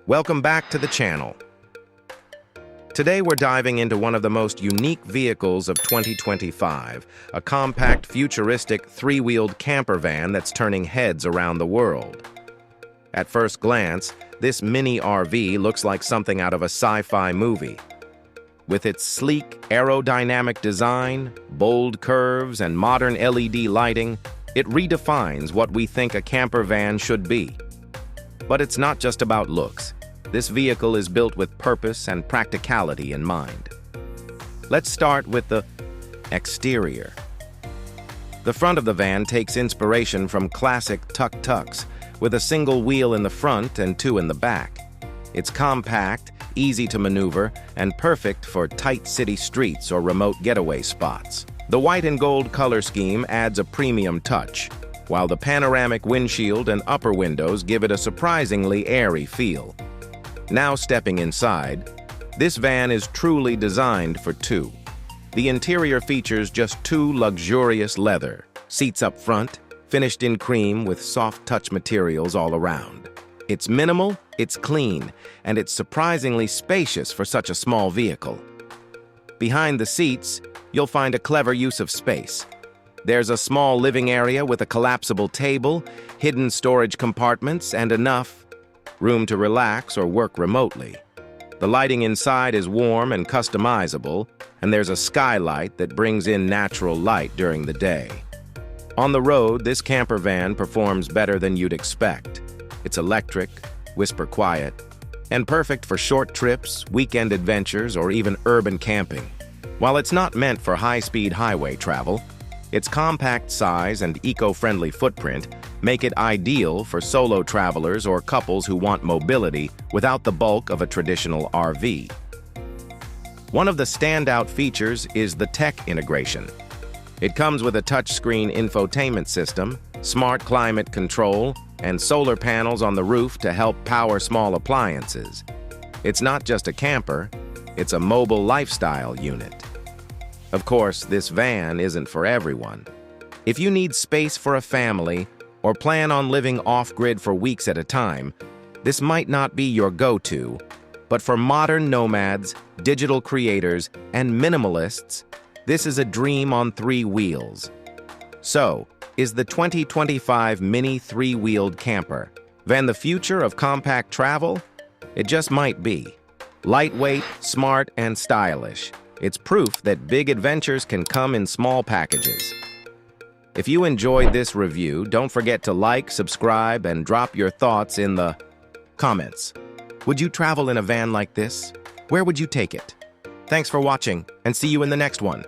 Welcome back to the channel. Today we're diving into one of the most unique vehicles of 2025, a compact, futuristic, three-wheeled camper van that's turning heads around the world. At first glance, this mini RV looks like something out of a sci-fi movie. With its sleek, aerodynamic design, bold curves, and modern LED lighting, it redefines what we think a camper van should be. But it's not just about looks. This vehicle is built with purpose and practicality in mind. Let's start with the exterior. The front of the van takes inspiration from classic tuk-tuks, with a single wheel in the front and two in the back. It's compact, easy to maneuver, and perfect for tight city streets or remote getaway spots. The white and gold color scheme adds a premium touch, while the panoramic windshield and upper windows give it a surprisingly airy feel. Now stepping inside, this van is truly designed for two. The interior features just two luxurious leather seats up front, finished in cream with soft touch materials all around. It's minimal, it's clean, and it's surprisingly spacious for such a small vehicle. Behind the seats, you'll find a clever use of space. There's a small living area with a collapsible table, hidden storage compartments, and enough room to relax or work remotely. The lighting inside is warm and customizable, and there's a skylight that brings in natural light during the day. On the road, this camper van performs better than you'd expect. It's electric, whisper quiet, and perfect for short trips, weekend adventures, or even urban camping. While it's not meant for high-speed highway travel, its compact size and eco-friendly footprint make it ideal for solo travelers or couples who want mobility without the bulk of a traditional RV. One of the standout features is the tech integration. It comes with a touchscreen infotainment system, smart climate control, and solar panels on the roof to help power small appliances. It's not just a camper, it's a mobile lifestyle unit. Of course, this van isn't for everyone. If you need space for a family or plan on living off-grid for weeks at a time, this might not be your go-to. But for modern nomads, digital creators, and minimalists, this is a dream on three wheels. So, is the 2025 Mini three-wheeled camper van the future of compact travel? It just might be. Lightweight, smart, and stylish. It's proof that big adventures can come in small packages. If you enjoyed this review, don't forget to like, subscribe, and drop your thoughts in the comments. Would you travel in a van like this? Where would you take it? Thanks for watching, and see you in the next one.